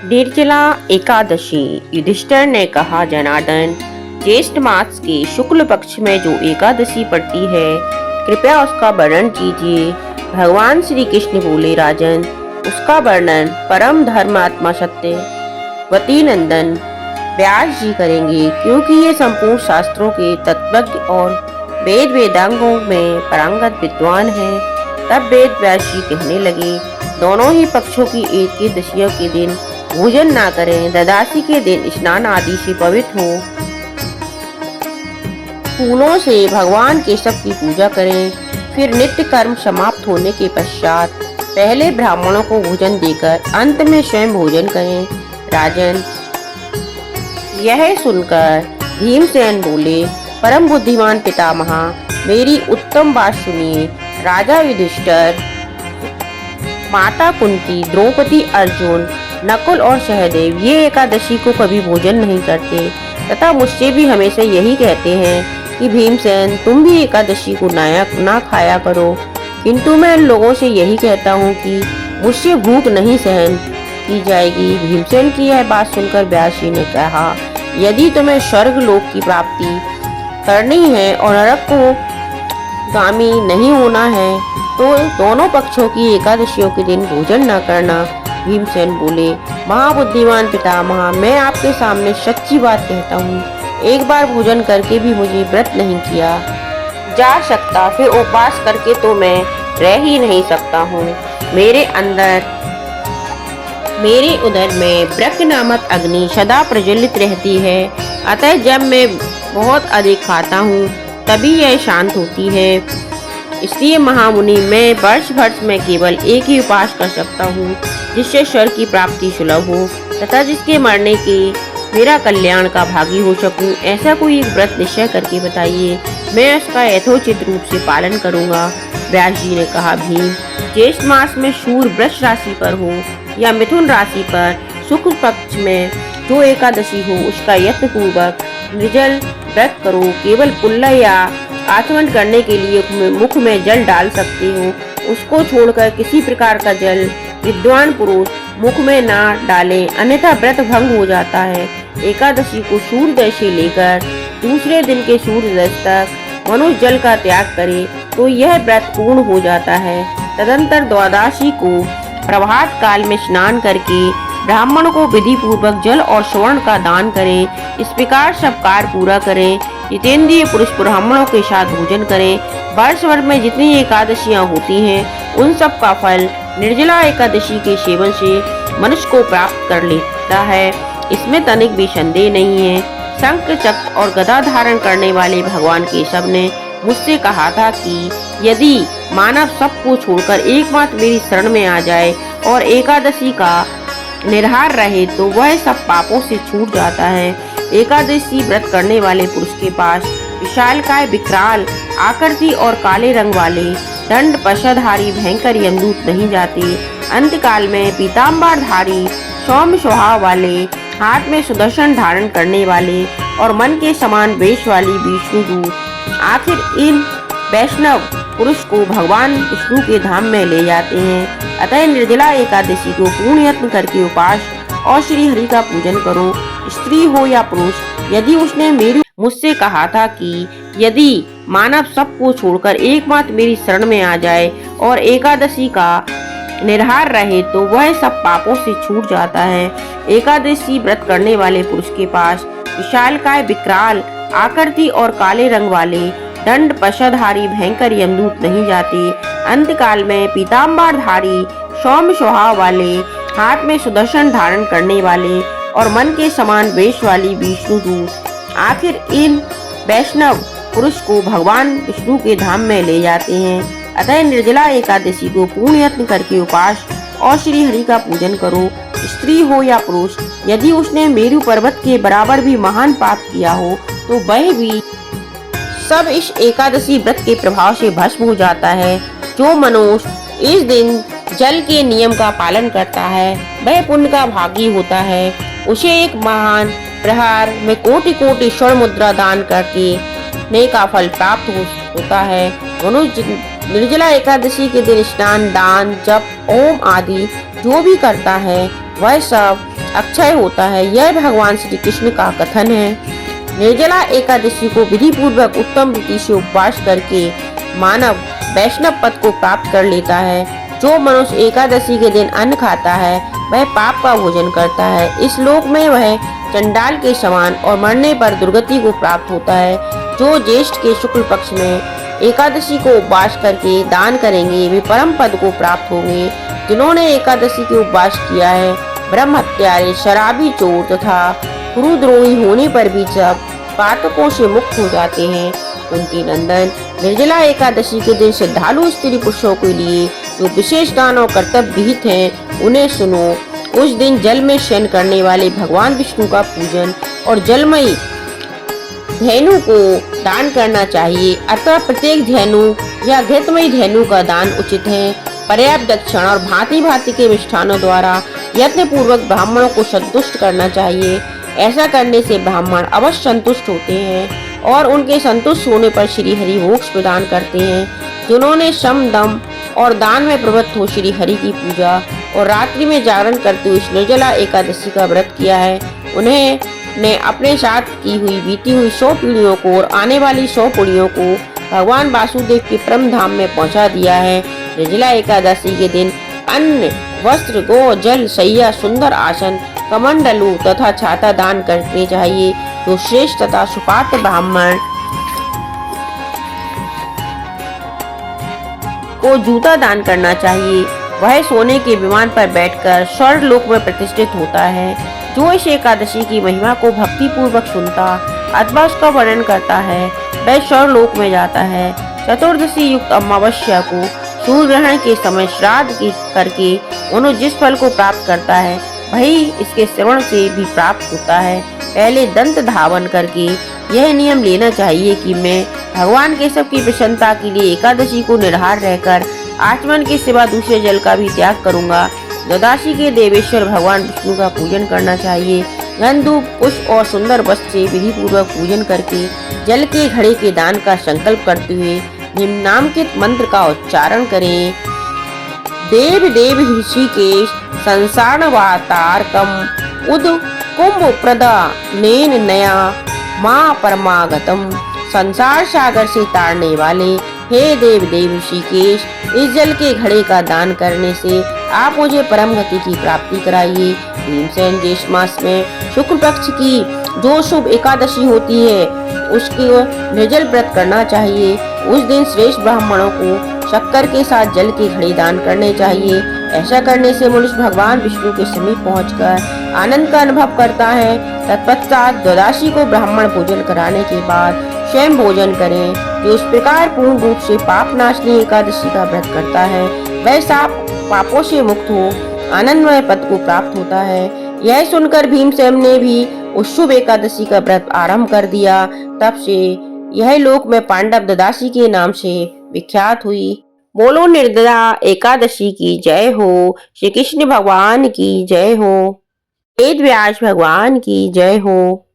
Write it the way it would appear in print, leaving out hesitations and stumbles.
निर्जला एकादशी। युधिष्ठिर ने कहा, जनार्दन, ज्येष्ठ मास के शुक्ल पक्ष में जो एकादशी पड़ती है, कृपया उसका वर्णन कीजिए। भगवान श्री कृष्ण बोले, राजन, उसका वर्णन परम धर्मात्मा सत्यवती नंदन व्यास जी करेंगे, क्योंकि ये संपूर्ण शास्त्रों के तत्वज्ञ और वेद वेदांगों में पारंगत विद्वान हैं। तब वेद व्यास जी कहने लगे, दोनों ही पक्षों की एकादशियों के दिन भोजन ना करें। द्वादशी के दिन स्नान आदि से पवित्र हो, फूलों से भगवान केशव की पूजा करें। फिर नित्य कर्म समाप्त होने के पश्चात पहले ब्राह्मणों को भोजन देकर अंत में स्वयं भोजन करें। राजन, यह सुनकर भीमसेन बोले, परम बुद्धिमान पितामहा, मेरी उत्तम बात सुनिए। राजा युधिष्ठिर, माता कुंती, द्रौपदी, अर्जुन, नकुल और सहदेव ये एकादशी को कभी भोजन नहीं करते तथा मुझसे भी हमेशा यही कहते हैं कि भीमसेन, तुम भी एकादशी को ना खाया करो। किंतु मैं इन लोगों से यही कहता हूँ कि मुझसे भूख नहीं सहन की जाएगी। भीमसेन की यह बात सुनकर व्यास जी ने कहा, यदि तुम्हें स्वर्ग लोक की प्राप्ति करनी है और नरक को गामी नहीं होना है तो दोनों पक्षों की एकादशियों के दिन भोजन न करना। भीमसेन बोले, महाबुद्धिमान पितामह, मैं आपके सामने सच्ची बात कहता हूँ, एक बार भोजन करके भी मुझे व्रत नहीं किया जा सकता, फिर उपवास करके तो मैं रह ही नहीं सकता हूँ। मेरे उदर में ब्रक नामक अग्नि सदा प्रज्वलित रहती है, अतः जब मैं बहुत अधिक खाता हूँ तभी यह शांत होती है। इसलिए महामुनि, मैं वर्ष भर में केवल एक ही उपास कर सकता हूँ जिससे स्वर्ग की प्राप्ति सुलभ हो तथा जिसके मरने के मेरा कल्याण का भागी हो सकूं। ऐसा कोई एक व्रत निश्चय करके बताइए, मैं उसका यथोचित रूप से पालन करूंगा। व्यास जी ने कहा, भीम, ज्येष्ठ मास में सूर्य वृष राशि पर हो या मिथुन राशि पर शुक्ल पक्ष में जो एकादशी हो, उसका यत्न पूर्वक निर्जल व्रत करो। केवल कुल्ला या आचमन करने के लिए मुख में जल डाल सकते हो, उसको छोड़कर किसी प्रकार का जल विद्वान पुरुष मुख में ना डालें, अन्यथा व्रत भंग हो जाता है। एकादशी को सूर्योदय से लेकर दूसरे दिन के सूर्योदय तक मनुष्य जल का त्याग करे तो यह व्रत पूर्ण हो जाता है। तदंतर द्वादशी को प्रभात काल में स्नान करके ब्राह्मण को विधि पूर्वक जल और स्वर्ण का दान करें। इस प्रकार सब कार्य पूरा करें। जितेंद्रिय पुरुष ब्राह्मणों के साथ भोजन करें। वर्ष भर में जितनी एकादशियां होती हैं उन सब का फल निर्जला एकादशी के सेवन से मनुष्य को प्राप्त कर लेता है, इसमें तनिक भी संदेह नहीं है। शंख चक्र और गदा धारण करने वाले भगवान केशव ने मुझसे कहा था कि यदि मानव सबको छोड़कर एकमात्र मेरी शरण में आ जाए और एकादशी का निराहार रहे तो वह सब पापों से छूट जाता है। एकादशी व्रत करने वाले पुरुष के पास विशालकाय, विकराल आकृति और काले रंग वाले दंड पशधारी भयंकर यमदूत नहीं जाते। अंतकाल में पीताम्बरधारी सौम्य स्वभाव वाले, हाथ में सुदर्शन धारण करने वाले और मन के समान वेश वाली विष्णुदूत आखिर इन वैष्णव पुरुष को भगवान विष्णु के धाम में ले जाते हैं। अतः निर्जला एकादशी को पूर्ण यत्न करके उपास और श्री हरि का पूजन करो। स्त्री हो या पुरुष, यदि उसने मुझसे कहा था कि यदि मानव सबको छोड़कर एकमात्र मेरी शरण में आ जाए और एकादशी का निराहार रहे तो वह सब पापों से छूट जाता है। एकादशी व्रत करने वाले पुरुष के पास विशालकाय, विकराल आकृति और काले रंग वाले दंड पशधारी भयंकर यमदूत नहीं जाते। अंतकाल में पीताम्बरधारी सौम्य स्वभाव वाले, हाथ में सुदर्शन धारण करने वाले और मन के समान वेश वाली विष्णुदूत आखिर इन वैष्णव पुरुष को भगवान विष्णु के धाम में ले जाते हैं। अतः निर्जला एकादशी को पूर्ण यत्न करके उपास और श्री हरि का पूजन करो। स्त्री हो या पुरुष, यदि उसने मेरु पर्वत के बराबर भी महान पाप किया हो तो वह भी सब इस एकादशी व्रत के प्रभाव से भस्म हो जाता है। जो मनुष्य इस दिन जल के नियम का पालन करता है वह पुण्य का भागी होता है। उसे एक महान प्रहार में कोटि कोटि स्वर्ण मुद्रा दान करके ने का फल प्राप्त होता है। मनुष्य निर्जला एकादशी के दिन स्नान, दान, जप, ओम आदि जो भी करता है वह सब अक्षय होता है। यह भगवान श्री कृष्ण का कथन है। निर्जला एकादशी को विधि पूर्वक उत्तम रीति से उपवास करके मानव वैष्णव पद को प्राप्त कर लेता है। जो मनुष्य एकादशी के दिन अन्न खाता है वह पाप का भोजन करता है। इस लोक में वह चंडाल के समान और मरने पर दुर्गति को प्राप्त होता है। जो ज्येष्ठ के शुक्ल पक्ष में एकादशी को उपवास करके दान करेंगे वे परम पद को प्राप्त होंगे। जिन्होंने एकादशी के उपवास किया है ब्रह्म हत्यारे, शराबी, चोर तथा गुरुद्रोही होने पर भी सब पातकों से मुक्त हो जाते हैं। कुंती नंदन, निर्जला एकादशी के दिन श्रद्धालु स्त्री पुरुषों के लिए जो विशेष दान और कर्तव्य विहित हैं उन्हें सुनो। उस दिन जल में शयन करने वाले भगवान विष्णु का पूजन और जलमयी धेनु को दान करना चाहिए। अतः प्रत्येक धेनु या घृतमयी धेनु का दान उचित है। पर्याप्त दक्षिण और भांति भांति के मिष्ठानों द्वारा यत्न पूर्वक ब्राह्मणों को संतुष्ट करना चाहिए। ऐसा करने से ब्राह्मण अवश्य संतुष्ट होते हैं और उनके संतुष्ट होने पर श्री हरि मोक्ष प्रदान करते हैं। जिन्होंने शम, दम और दान में प्रवृत्त हो श्री हरि की पूजा और रात्रि में जागरण करते हुए निर्जला एकादशी का व्रत किया है उन्हें ने अपने साथ की हुई बीती हुई 100 पीढ़ियों को और आने वाली 100 पीढ़ियों को भगवान वासुदेव के परम धाम में पहुंचा दिया है। निर्जला एकादशी के दिन अन्न, वस्त्र, गो, जल, शैया, सुंदर आसन, कमंडलू तथा छाता दान करने चाहिए। जो श्रेष्ठ तथा सुपात्र ब्राह्मण को जूता दान करना चाहिए वह सोने के विमान पर बैठकर स्वर्ग लोक में प्रतिष्ठित होता है। जो इस एकादशी की महिमा को भक्ति पूर्वक सुनता अथवा उसका वर्णन करता है वह स्वर्ग लोक में जाता है। चतुर्दशी युक्त अमावस्या को सूर्य ग्रहण के समय श्राद्ध करके उन्होंने जिस फल को प्राप्त करता है वही इसके श्रवण से भी प्राप्त होता है। पहले दंत धावन करके यह नियम लेना चाहिए कि मैं भगवान केशव की प्रसन्नता के लिए एकादशी को निराहार रहकर आचमन के सिवा दूसरे जल का भी त्याग करूंगा। द्वादशी के देवेश्वर भगवान विष्णु का पूजन करना चाहिए। गंधूप, पुष्प और सुंदर वस्त्र से विधि पूर्वक पूजन करके जल के घड़े के दान का संकल्प करते हुए निम्नांकित मंत्र का उच्चारण करें। देव देव ऋषिकेश संसारवातारकम उद कुंभ प्रदा नेन नया माँ परमागतम। संसार सागर से तारने वाले हे देव देव ऋषिकेश, इस जल के घड़े का दान करने से आप मुझे परम गति की प्राप्ति कराइए। भीमसेन, ज्येष्ठ मास में शुक्ल पक्ष की जो शुभ एकादशी होती है उसकी निर्जल व्रत करना चाहिए। उस दिन श्रेष्ठ ब्राह्मणों को शक्कर के साथ जल के घड़े दान करने चाहिए। ऐसा करने से मनुष्य भगवान विष्णु के समीप पहुंचकर आनंद का अनुभव करता है। तत्पश्चात द्वादशी को ब्राह्मण भोजन कराने के बाद स्वयं भोजन करें। जो इस प्रकार पूर्ण रूप से पाप नाशनी एकादशी का व्रत करता है वह सब पापों से मुक्त हो आनंदमय पद को प्राप्त होता है। यह सुनकर भीमसेन ने भी उस शुभ एकादशी का व्रत आरंभ कर दिया। तब से यह लोक में पांडव द्वादशी के नाम से विख्यात हुई। बोलो निर्जला एकादशी की जय हो। श्री कृष्ण भगवान की जय हो। वेद व्यास भगवान की जय हो।